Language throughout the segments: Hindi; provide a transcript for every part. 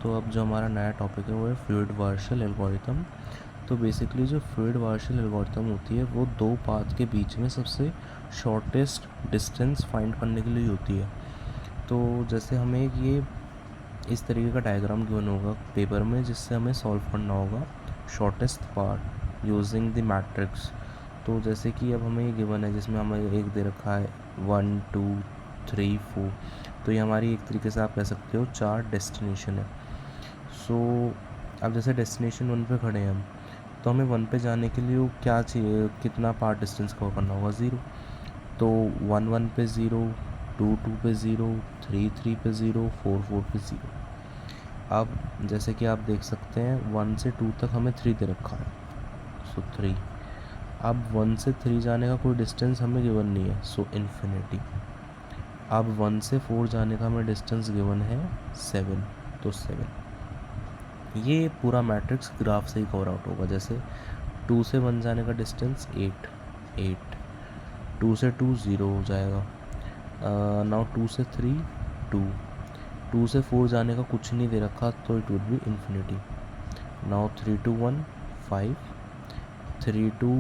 तो अब जो हमारा नया टॉपिक है वो है फ्लूइड वार्शल एल्गोरिथम। तो बेसिकली जो फ्लूइड वार्शल एल्गोरिथम होती है वो दो पाथ के बीच में सबसे शॉर्टेस्ट डिस्टेंस फाइंड करने के लिए होती है। तो जैसे हमें ये इस तरीके का डायग्राम गिवन होगा पेपर में, जिससे हमें सॉल्व करना होगा shortest path using the matrix. तो जैसे कि अब हमें ये गिवन है जिसमें हमें एक दे रखा है 1 2 3 4, तो ये हमारी एक तरीके से आप कह सकते हो 4 डेस्टिनेशन है। सो अब जैसे डेस्टिनेशन 1 पे खड़े हैं हम, तो हमें 1 पे जाने के लिए वो क्या चाहिए, कितना पार्ट डिस्टेंस कवर करना होगा, 0। तो 1 1 पे 0, 2 2 पे 0, 3 3 पे 0, 4 4 पे 0। अब जैसे कि आप देख सकते हैं 1 से 2 तक हमें 3 दे रखा है, सो 3। अब 1 से 3 जाने का कोई डिस्टेंस हमें गिवन नहीं है, सो इन्फिनिटी। अब 1 से 4 जाने का हमें डिस्टेंस गिवन है 7, तो 7। ये पूरा मैट्रिक्स ग्राफ से ही कवर आउट होगा। जैसे 2 से 1 जाने का डिस्टेंस 8 8, 2 से 2 0 हो जाएगा। नाउ 2 से 3 2, 2 से 4 जाने का कुछ नहीं दे रखा, तो it would be infinity. Now 3 to 1 5, 3 to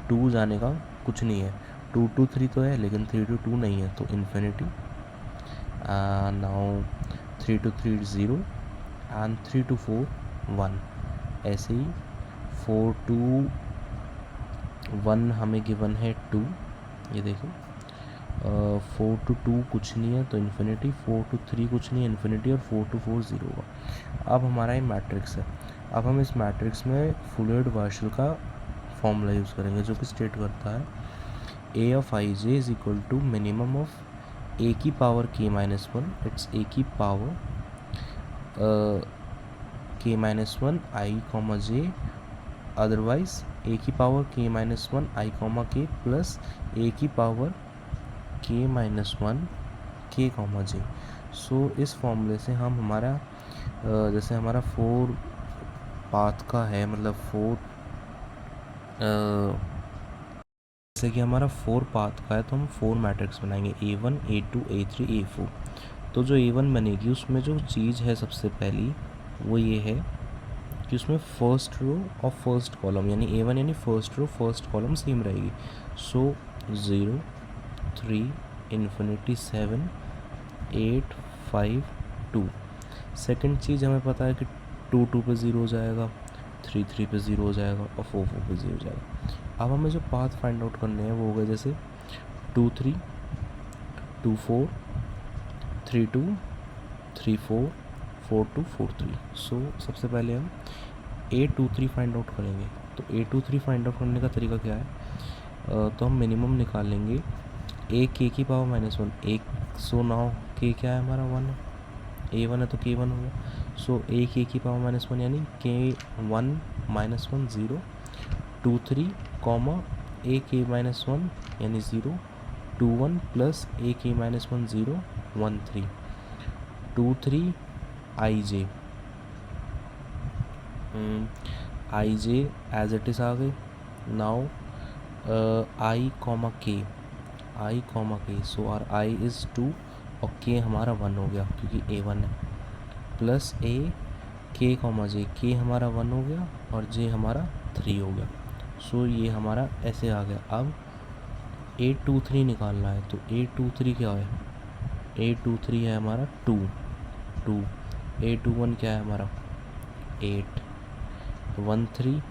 2 जाने का कुछ नहीं है, 2 to 3 तो है लेकिन 3 to 2 नहीं है, तो infinity. Now 3 to 3 0 and 3 to 4 1। ऐसे ही 4 to 1 हमें गिवन है 2, ये देखो। 4 to 2 कुछ नहीं है तो इन्फिनिटी, 4 to 3 कुछ नहीं है इन्फिनिटी, और 4 to 4 0 हुआ। अब हमारा ये मैट्रिक्स है। अब हम इस मैट्रिक्स में फ्लूइड वार्शल का फॉर्मूला यूज़ करेंगे जो कि स्टेट करता है A of I J is equal to minimum of A की पावर के माइनस 1, इट्स ए की पावर के माइनस 1 आई कॉमा जे, अदरवाइज ए की पावर के माइनस 1 आई कॉमा के प्लस ए की पावर के माइनस 1 के कॉमा जे। सो इस फॉर्मूले से हम हमारा जैसे हमारा 4 पाथ का है, मतलब 4 जैसे कि हमारा 4 पाथ का है तो हम 4 मैट्रिक्स बनाएंगे, A1 A2 A3 A4। तो जो A1 बनेगी उसमें जो चीज़ है सबसे पहली वो ये है कि उसमें फर्स्ट रो और फर्स्ट कॉलम यानी A1 यानी first row first column same रहेगी। So 0 3 infinity 7 8 5 2। सेकंड चीज़ हमें पता है कि 2 2 पे 0 हो जाएगा, 3 3 पे 0 हो जाएगा और 4 4 पे 0 हो जाएगा। अब हमें जो पाथ फाइंड आउट करने हैं वो हो गए जैसे 2 3 2 4 3 2 3 4 4 2 4 3। सो सबसे पहले हम A23 फाइंड आउट करेंगे। तो A23 फाइंड आउट करने का तरीका क्या है, तो हम मिनिमम निकालेंगे ए के की पावर माइनस 1 एक। सो नाउ के क्या है हमारा 1 है, A1 है तो K1 होगा। सो ए के की पावर माइनस 1 यानी K1 माइनस 1 0, 2 3 कॉमा ए के माइनस 1 यानी 0, 2 1 plus A K minus 1 0 1 3, 2 3 I J as it is आ गई। नाउ आई कॉमा के, आई कॉमा के, सो आर आई इज़ 2 और के हमारा 1 हो गया क्योंकि A1 है, प्लस ए के कॉमा जे, के हमारा 1 हो गया और जे हमारा 3 हो गया। सो ये हमारा ऐसे आ गया। अब A23 निकालना है तो A23 क्या है, A23 है हमारा 2 2, A21 क्या है हमारा 8 1 3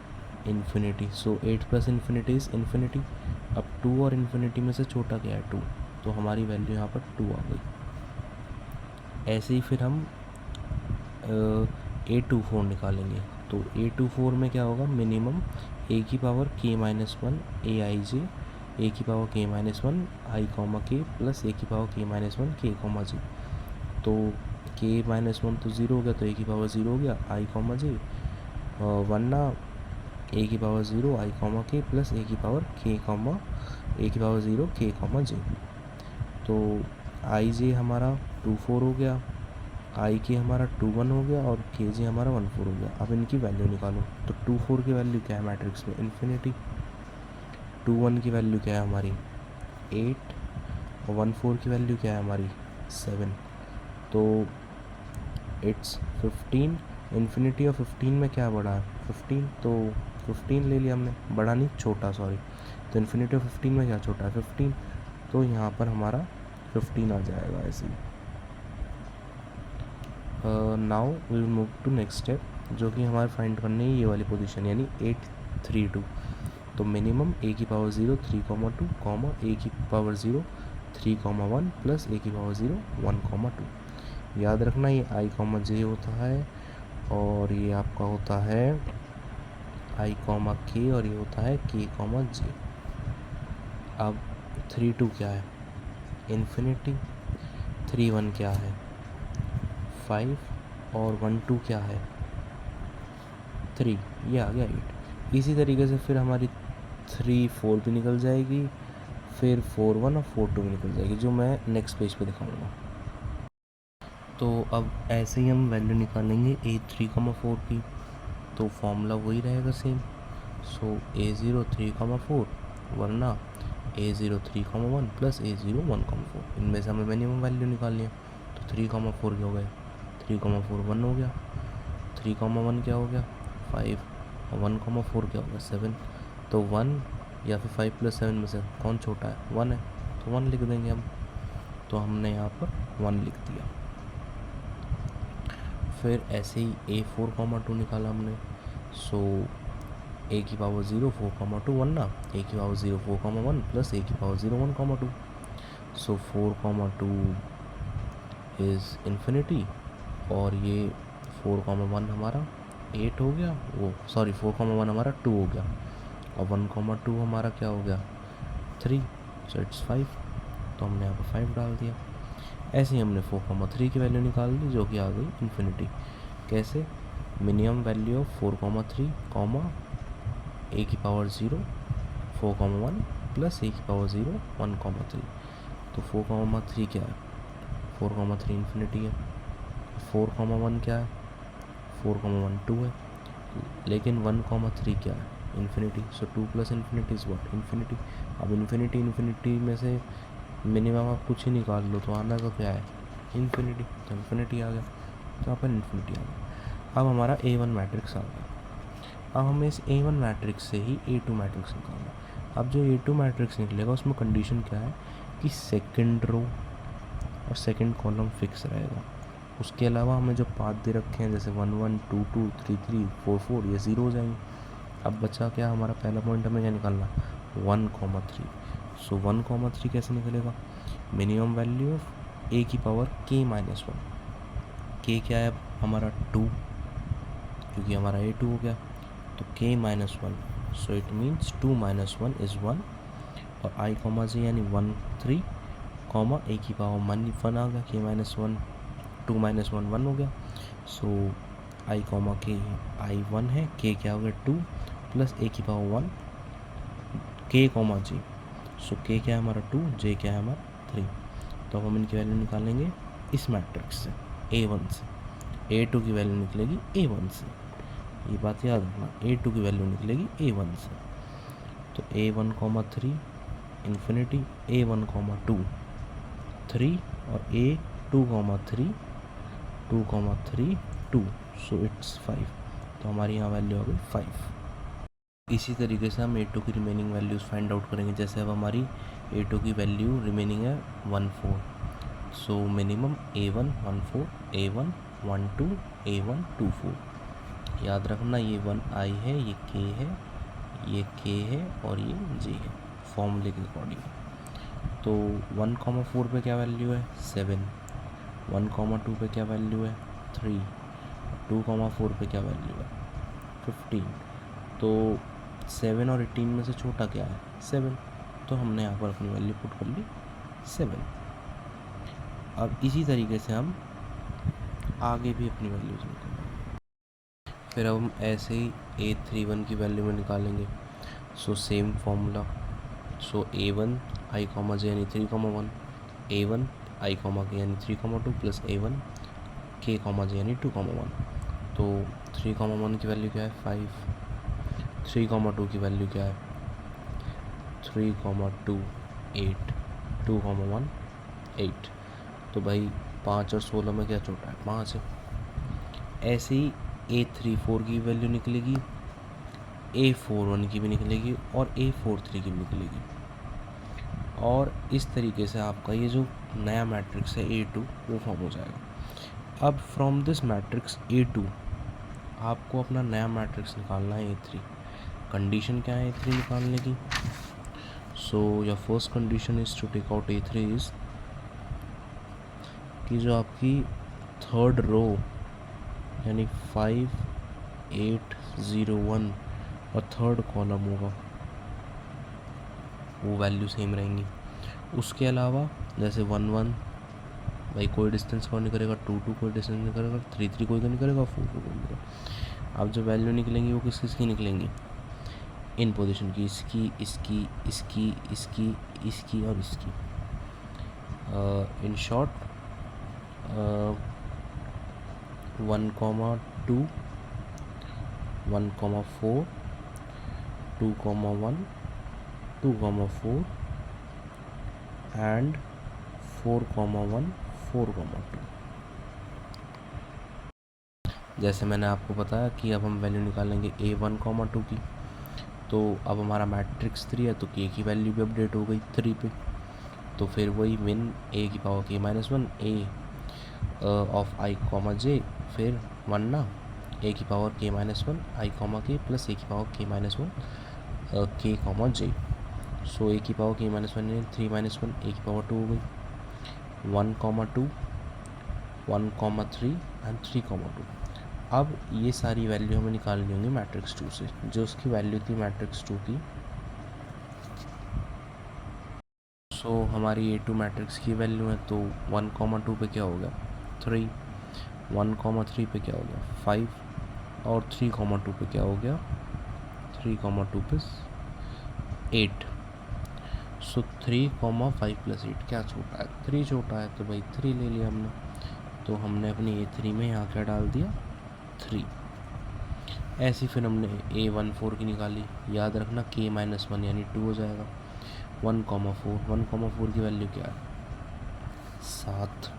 infinity. So 8 plus infinity is infinity. अब 2 और इन्फिनिटी में से छोटा क्या है 2, तो हमारी वैल्यू यहाँ पर 2 आ गई। ऐसे ही फिर हम A24 निकालेंगे। तो A24 में क्या होगा, मिनिमम ए की पावर के माइनस 1 ए आई जे, ए की पावर के माइनस 1 आई कॉमा के प्लस ए की पावर के माइनस 1 के कॉमा जे। तो के माइनस 1 तो 0 हो गया, तो ए की पावर 0 हो गया आई कॉमा जे, वरना ए की पावर 0 आई कॉमा के प्लस ए की पावर के कॉमा ए की पावर 0 के कॉमा जे। तो आई जे हमारा 2 4 हो गया, आई के हमारा 2 1 हो गया और के जे हमारा 1 4 हो गया। अब इनकी वैल्यू निकालो। तो 2 4 की वैल्यू क्या है मैट्रिक्स में, इन्फिनिटी। 2 1 की वैल्यू क्या है हमारी 8 और 1 4 की वैल्यू क्या है हमारी 7। तो इट्स 15, इन्फिनिटी और 15 में क्या बड़ा है 15, तो 15 ले लिया हमने, बड़ा नहीं छोटा सॉरी, तो इन्फिनिटी और 15 में क्या छोटा है 15, तो यहाँ पर हमारा 15 आ जाएगा ऐसे ही। Now we will move to next step, जो कि हमारे फाइंड करनी है ये वाली पोजीशन यानी 832। तो मिनिमम a की पावर 0 3,2 कॉमा a की पावर 0 3,1 प्लस a की पावर 0 1,2। याद रखना ये i, j होता है और ये आपका होता है i, k और ये होता है k, j। अब 3,2 क्या है इन्फिनिटी, 3,1 क्या है 5 और 1,2 क्या है 3, ये आ गया 8। इसी तरीके से फिर हमारी 3,4 भी निकल जाएगी, फिर 4,1 और 4,2 भी निकल जाएगी, जो मैं नेक्स्ट पेज पे दिखाऊंगा। तो अब ऐसे ही हम वैल्यू निकालेंगे A3,4 की, तो फॉर्मूला वही रहेगा सेम। सो A0 3,4 वरना A0 3,1 प्लस A0 1,4, इनमें से हमें मिनिमम वैल्यू निकालनी है। तो 3,4 क्या हो गया 3,4 1 हो गया, 3,1 क्या हो गया 5 और 1,4 क्या हो गया 7। तो 1 या फिर 5 प्लस 7 में से कौन छोटा है 1 है, तो 1 लिख देंगे हम। तो हमने यहाँ पर 1 लिख दिया। फिर ऐसे ही A4,2 निकाला हमने। सो a की पावर 0 4,2 1 ना, a की पावर 0 4,1 प्लस a की पावर 0 1,2। सो 4,2 इज़ इन्फिनिटी और ये 4,1 हमारा 8 हो गया, वो सॉरी 4,1 हमारा 2 हो गया और 1,2 हमारा क्या हो गया 3, सो इट्स 5। तो हमने यहाँ पर 5 डाल दिया। ऐसे ही हमने 4,3 की वैल्यू निकाल दी, जो कि आ गई इन्फिनिटी। कैसे minimum value of 4,3 comma a की पावर 0 4,1 प्लस a की पावर 0 1,3। तो 4,3 क्या है 4,3 इन्फिनिटी है, 4,1 क्या है 4,1 2 है, लेकिन 1,3 क्या है infinity. So 2 plus infinity is what infinity. अब इन्फिनिटी में से मिनिमम आप कुछ ही निकाल लो तो आना का क्या है इन्फिनिटी, तो इन्फिनिटी आ गया, तो यहाँ पर इन्फिनिटी आ गया। अब हमारा A1 मैट्रिक्स आ गया। अब हमें इस A1 मैट्रिक्स से ही A2 मैट्रिक्स निकालना है। अब जो A2 मैट्रिक्स निकलेगा उसमें कंडीशन क्या है कि सेकंड रो और सेकंड कॉलम फिक्स रहेगा। उसके अलावा हमें जो पाथ दे रखे हैं जैसे 1 1 2 2 3 3 4 4 ये 0 हो जाएंगे। अब बचा क्या हमारा पहला पॉइंट हमें क्या निकालना 1,3। सो 1,3 कैसे निकलेगा मिनिमम वैल्यू ऑफ a की पावर k माइनस 1। k क्या है हमारा 2, क्योंकि हमारा A2 हो गया, तो k minus 1, so it means 2 minus 1 is 1 और i कॉमा j यानी 1 3 कॉमा a की पावर 1 आ गया, k माइनस 1 2 माइनस 1 1 हो गया। सो i कॉमा k i 1 है, k क्या हो गया 2 प्लस a की पावर 1 k कॉमा j। सो k क्या है हमारा 2, j क्या है हमारा 3। तो अब हम इनकी वैल्यू निकालेंगे इस मैट्रिक्स से A1 से, A2 की वैल्यू निकलेगी A1 से, ये बात याद रखना A2 की वैल्यू निकलेगी A1 से। तो A1,3 इन्फिनिटी, A1,2 3 और A2,3 2,3 2, सो इट्स 5। तो हमारी यहाँ वैल्यू आ गई 5। इसी तरीके से हम A2 की रिमेनिंग वैल्यूज़ फाइंड आउट करेंगे। जैसे अब हमारी A2 की वैल्यू रिमेनिंग है 1 4, so minimum A1 1 4 A1 1 2 A1 2 4। याद रखना ये 1 I है, ये K है, ये K है और ये J है फॉर्मूले के अकॉर्डिंग। तो 1,4 पे क्या वैल्यू है 7, 1,2 पे क्या वैल्यू है 3, 2,4 पे क्या वैल्यू है 15। तो 7 और 18 में से छोटा क्या है 7, तो हमने यहाँ पर अपनी वैल्यू पुट कर ली 7। अब इसी तरीके से हम आगे भी अपनी वैल्यूज निकालेंगे। फिर अब हम ऐसे ही A31 की वैल्यू में निकालेंगे। So same formula, so A1 i comma j यानी 3,1, A1 i कॉमा k यानी 3,2 plus A1 k comma j यानी 2,1। तो 3,1 की वैल्यू क्या है 5, 3,2 की वैल्यू क्या है 3,2 8, 2,1 8। तो भाई 5 और 16 में क्या छोटा है 5 है, ऐसे ही A34 की वैल्यू निकलेगी, A41 की भी निकलेगी और A43 की भी निकलेगी। और इस तरीके से आपका ये जो नया मैट्रिक्स है A2 वो फॉर्म हो जाएगा। अब फ्रॉम दिस मैट्रिक्स A2 आपको अपना नया मैट्रिक्स निकालना है A3। कंडीशन क्या है A3 निकालने की? So your first condition is to take out A3 is कि जो आपकी थर्ड रो यानी 5, 8, 0, 1 और थर्ड कॉलम होगा वो वैल्यू सेम रहेंगी। उसके अलावा जैसे 1, 1 भाई कोई डिस्टेंस कौन नहीं करेगा, 2, 2 कोई डिस्टेंस नहीं करेगा, 3, 3 कोई नहीं करेगा, 4, 4 कोई नहीं करेगा। अब जो वैल्यू निकलेंगी वो किस किस की निकलेंगी? इन पोजीशन की, इसकी, इसकी, इसकी, इसकी, इसकी और इसकी। In short 1,2, 1,4, 2,1, 2,4 and 4,1, 4,2। जैसे मैंने आपको बताया कि अब हम वैल्यू निकालेंगे A1,2 की, तो अब हमारा मैट्रिक्स 3 है तो K की वैल्यू भी अपडेट हो गई 3 पे। तो फिर वही min A की power K-1 A of I, J, फिर 1 ना A की power K-1 I, K plus A की power K-1 K, J। So A की पावर K-1 यानी 3 - 1 A की पावर 2 हो गई। 1,2, 1,3 एंड 3,2। अब ये सारी वैल्यू हमें निकालनी होंगी मैट्रिक्स 2 से, जो उसकी वैल्यू थी मैट्रिक्स 2 की। सो हमारी A2 मैट्रिक्स की वैल्यू है तो 1,2 पे क्या हो गया 3, 1,3 पे क्या हो गया 5 और 3,2 पे क्या हो गया 3,2 पे 8। सो 3,5 प्लस 8 क्या छोटा है? 3 छोटा है, तो भाई 3 ले लिया हमने। तो हमने अपनी A3 में यहाँ क्या डाल दिया 3। ऐसी फिर हमने A14 की निकाली, याद रखना K-1 यानी 2 हो जाएगा। 1,4, 1,4 की वैल्यू क्या है 7।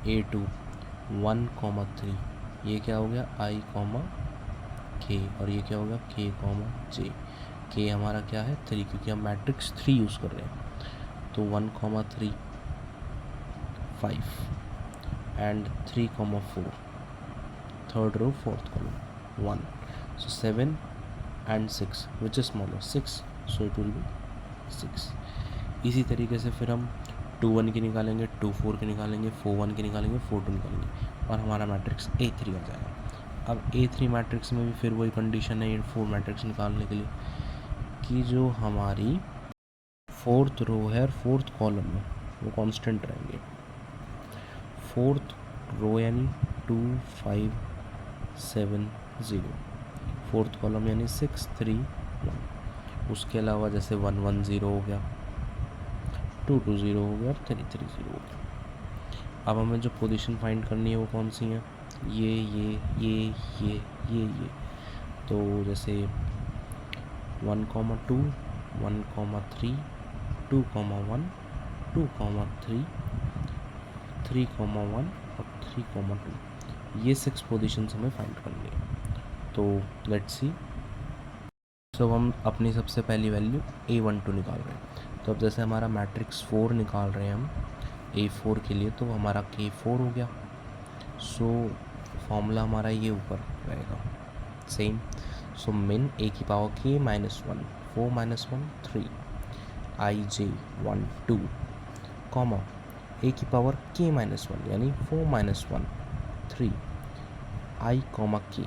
A2 1,3, ये क्या हो गया I, K और ये क्या हो गया K, J। K हमारा क्या है 3, क्योंकि हम मैट्रिक्स 3 यूज़ कर रहे हैं। तो 1,3, 5 and 3,4, third row fourth column 1। So 7 and 6 which is smaller 6, so it will be 6। इसी तरीके से फिर हम 2,1 की निकालेंगे, 2,4 की निकालेंगे, 4,1 की निकालेंगे, 4,2 निकालेंगे और हमारा मैट्रिक्स A3 आ जाएगा। अब A3 मैट्रिक्स में भी फिर वही कंडीशन है 4 मैट्रिक्स निकालने के लिए कि जो हमारी फोर्थ रो है और फोर्थ कॉलम है वो कांस्टेंट रहेंगे। फोर्थ रो यानी 2, 5, 7, 0, फोर्थ कॉलम यानी 6, 3, 1। उसके अलावा जैसे 1, 1, 0 हो गया, 2, 2, 0 हो गया और 3, 3, 0 हो गया। अब हमें जो पोजीशन फाइंड करनी है वो कौन सी है? ये। तो जैसे 1,2, 1,3, 2,1, 2,3, 3,1 और 3,2, ये 6 पोजीशंस हमें फाइंड करनी है। तो लेट्स सी। सो हम अपनी सबसे पहली वैल्यू A12 निकाल रहे हैं। तो अब जैसे हमारा मैट्रिक्स 4 निकाल रहे हैं हम A4 के लिए, तो हमारा K4 हो गया। सो फॉर्मूला हमारा ये ऊपर रहेगा सेम। सो min A की power K-1 4 - 1 3 IJ 1 2 comma A की पावर K-1 यानी 4 - 1 3 I, K।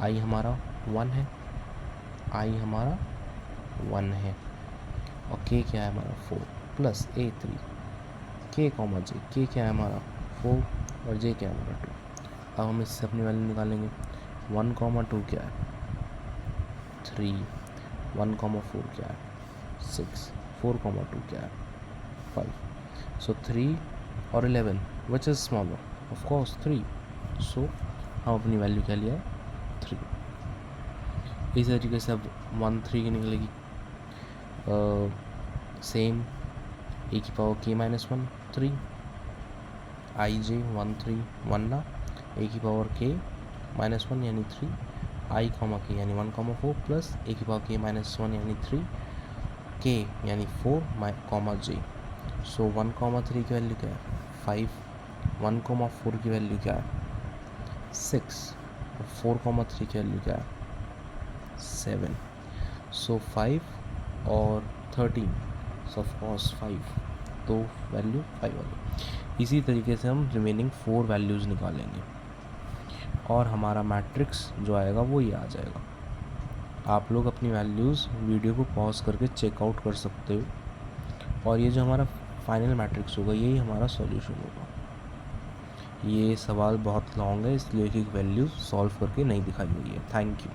I हमारा 1 है, I हमारा 1 है और K क्या है हमारा 4 plus A3 K, J। K क्या है हमारा 4 और J क्या है हमारा 2। अब हम इससे अपनी वैल्यू निकालेंगे। 1,2 क्या है 3, 1,4 क्या है 6, 4,2 क्या है 5। सो 3 और 11 which is smaller of course 3। सो हम अपनी वैल्यू क्या लिया है 3। इसी तरीके से अब 1, 3 की निकलेगी सेम A की पावर K-1 3 IJ 1, 3 1 ना A की पावर K -1 यानी 3, i, k यानी 1, 4 प्लस a की पावर k -1 यानी 3, k यानी 4, j। सो 1, 3 की वैल्यू क्या है 5, 1, 4 की वैल्यू क्या है 6, 4, 3 की वैल्यू क्या है 7। सो 5 और 13, सो ऑफ कोर्स 5, तो वैल्यू 5 आ गई। इसी तरीके से हम रिमेनिंग 4 वैल्यूज़ निकालेंगे और हमारा मैट्रिक्स जो आएगा वो ये आ जाएगा। आप लोग अपनी वैल्यूज़ वीडियो को पॉज करके चेकआउट कर सकते हो और ये जो हमारा फाइनल मैट्रिक्स होगा यही हमारा सॉल्यूशन होगा। ये सवाल बहुत लॉन्ग है इसलिए एक वैल्यू सॉल्व करके नहीं दिखाई हुई है। Thank you.